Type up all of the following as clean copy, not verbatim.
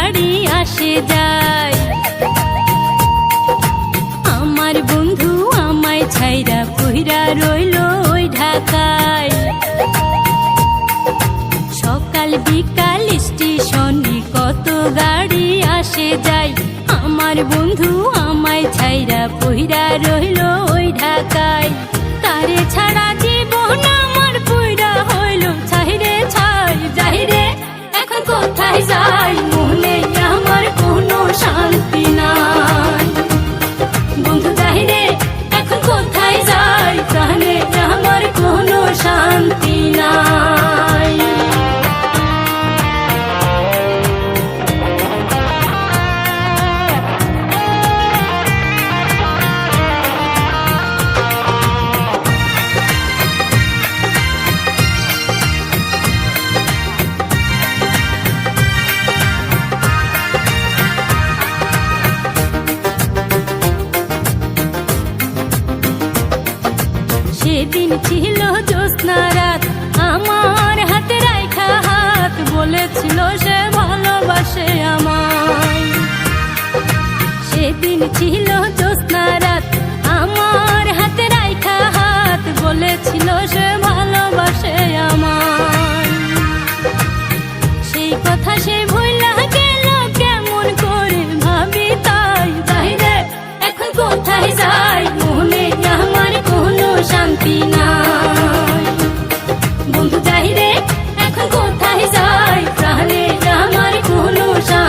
গাড়ি আসে যায়। আমার বন্ধু আমায় ছাইরা কইরা রইল ওই ঢাকায়। সকাল বিকাল স্টেশনে কত গাড়ি আসে যায়। আমার বন্ধু আমায় ছাইরা কইরা রইল ওই ঢাকায়। তারে ছাড়া জীবন আমার পুইরা হইল ছাই রে ছাই। যাই রে এখন কোথায় যাই, মনে আমার কোনো শান্তি নাই। বন্ধু যাই রে এখন কোথায় যাই, প্রাণে আমার কোনো শান্তি নাই। সেদিন ছিল জ্যোৎস্না রাত, আমার হাতে রাইখা হাত বলেছিল সে ভালোবাসে আমায়। সেদিন ছিল জ্যোৎস্না রাত, আমার হাতে রাইখা হাত বলেছিল সে ভালোবাসে আমায়। সেই কথা সে ভুইলা গেল কেমন করে ভাবি তাই। যাই রে এখন কোথায় যাই, মনে আমার কোনো শান্তি নাই। বন্ধু যাই রে এখন কোথায় যাই, প্রাণে আমার কোনো শান্তি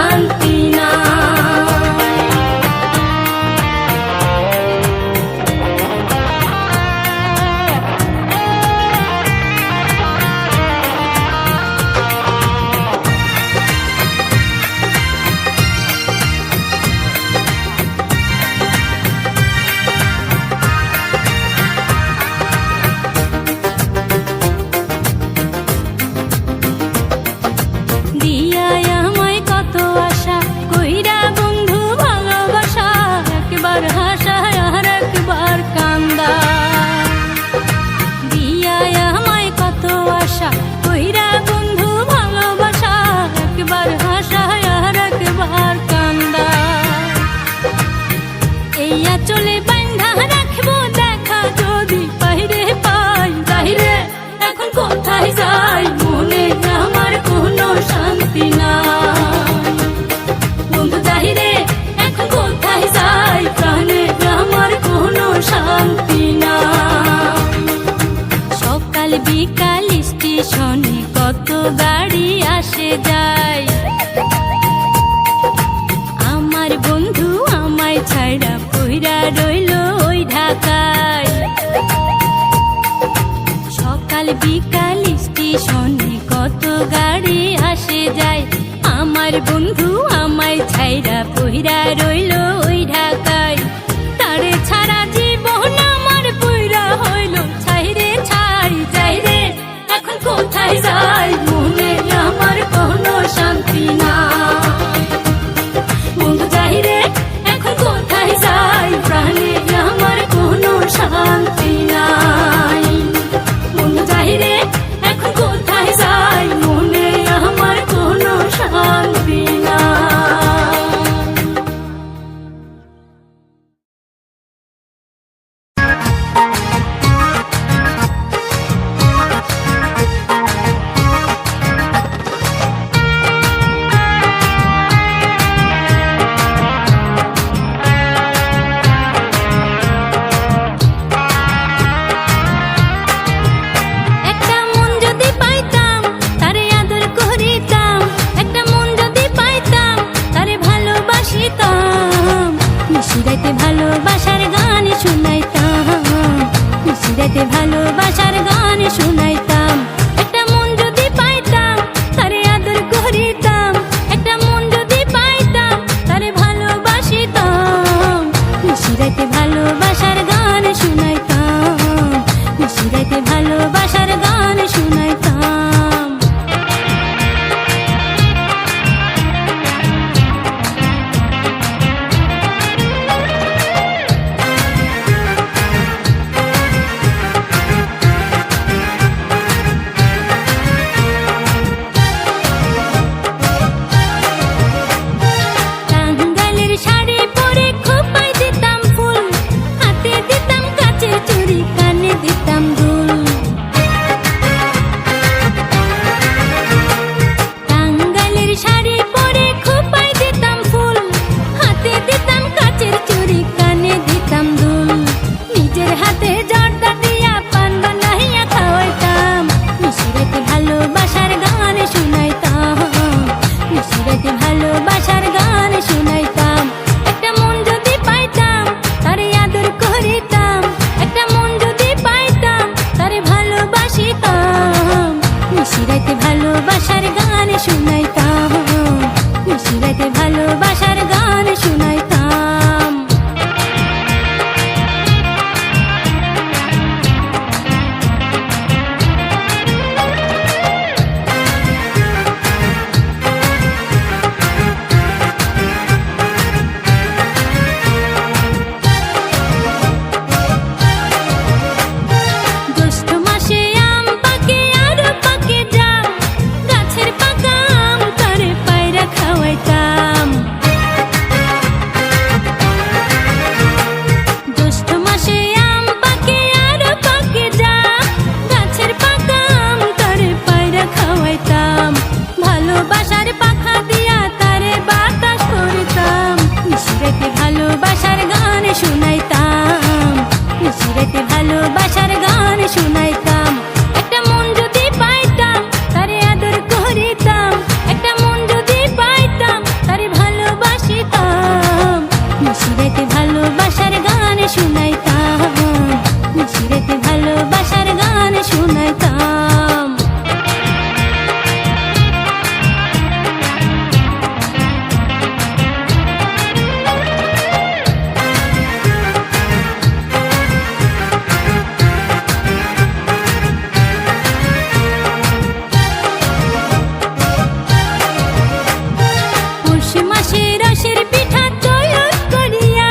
রসের পিঠা তৈরি করিয়া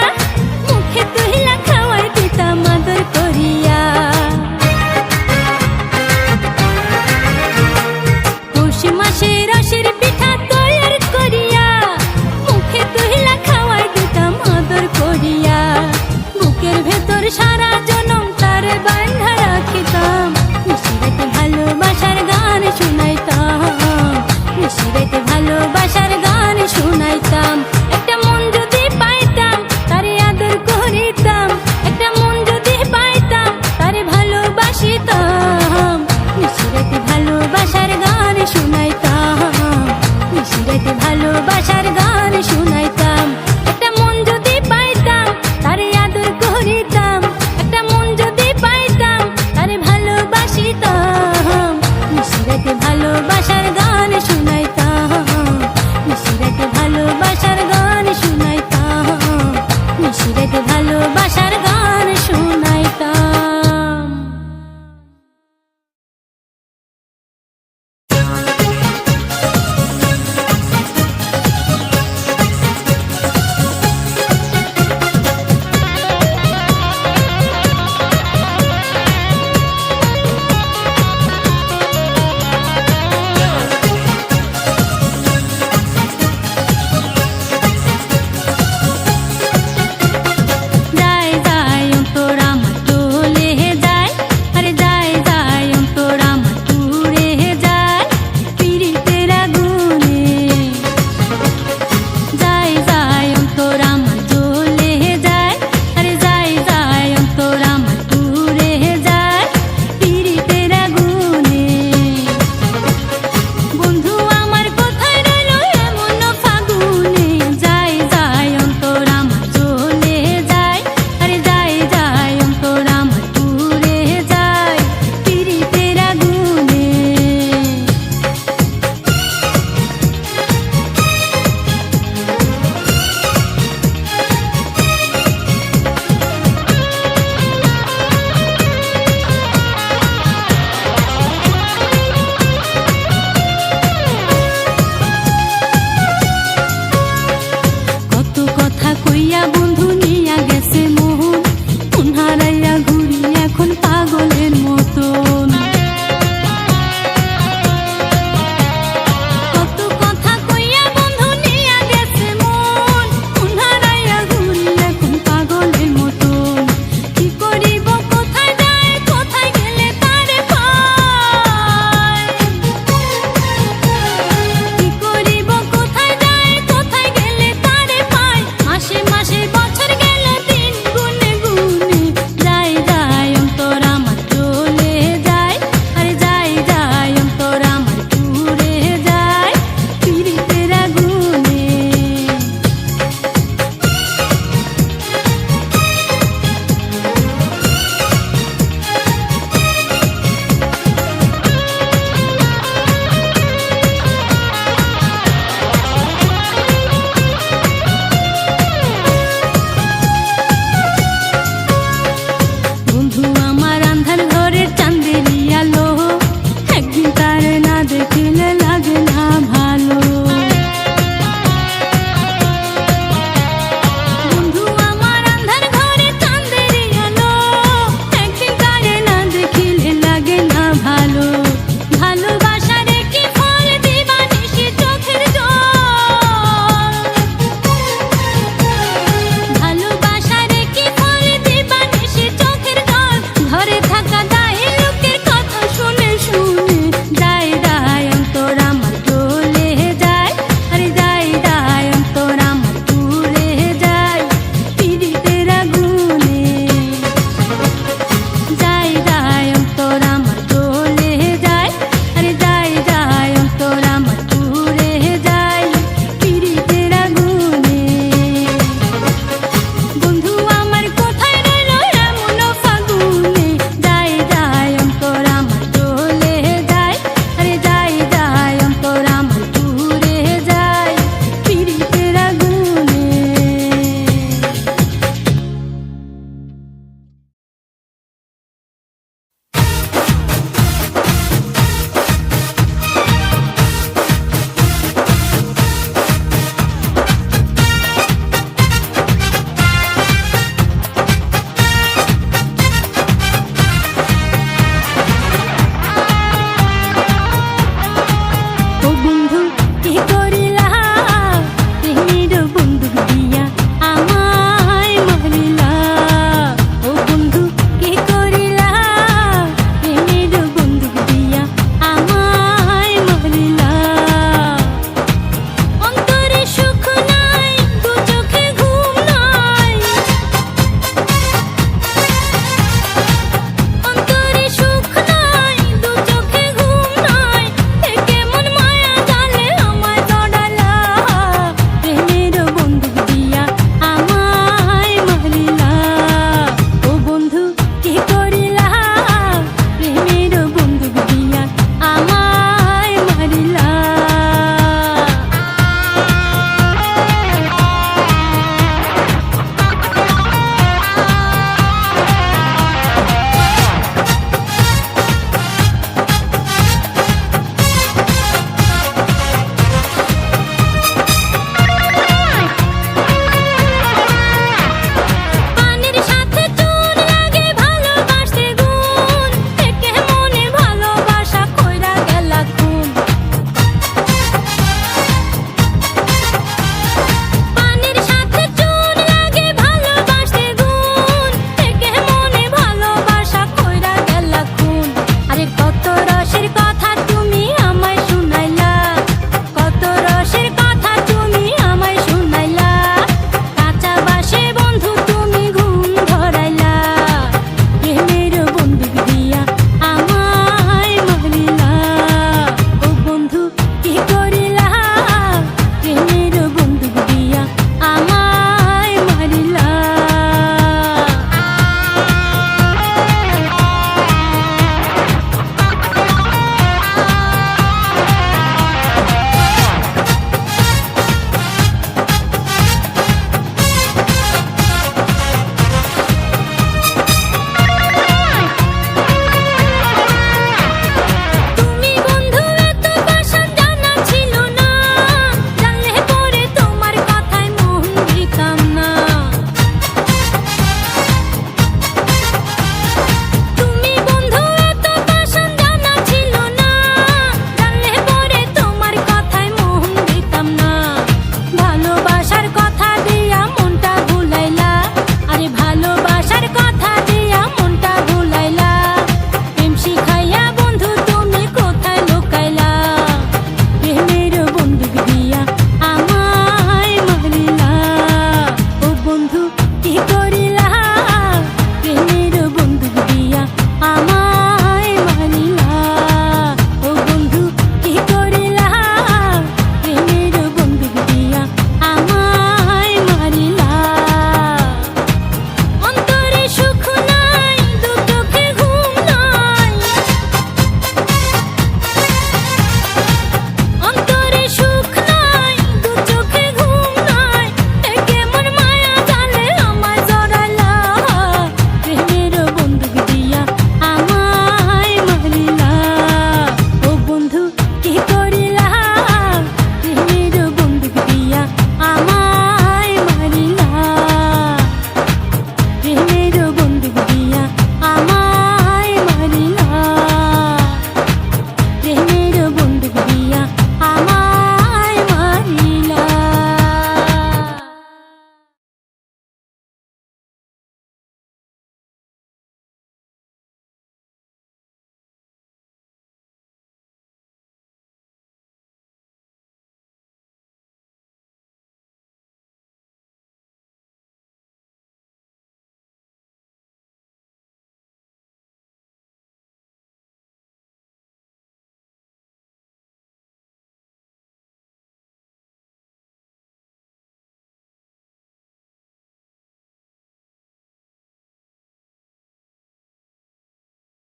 মুখে তুহিলা খাওয়াই দিতাম আদর করিয়া। পৌষ মাসে রসের পিঠা তৈরি করিয়া মুখে তুহিলা খাওয়াই দিতাম আদর করিয়া। বুকের ভেতর সারা জনম তার বাঁধা রাখিতাম, মিশিরাতে ভালোবাসার গান শুনাইতাম, মিশিরাতে ভালোবাসার গান শুনাইতাম। একটা মন যদি পাইতাম তারে আদর করিতাম, একটা মন যদি পাইতাম তারে ভালোবাসিতাম, মিশিরাতে ভালোবাসার গান শুনাইতাম, মিশিরাতে ভালোবাসার গান শুনাইতাম। একটা মন যদি পাইতাম তারে আদর করিতাম, একটা মন যদি পাইতাম তারে ভালোবাসিতাম, মিশিরাতে ভালোবাসার গান শুনাইতাম, মিশিরাতে ভালোবাসার গান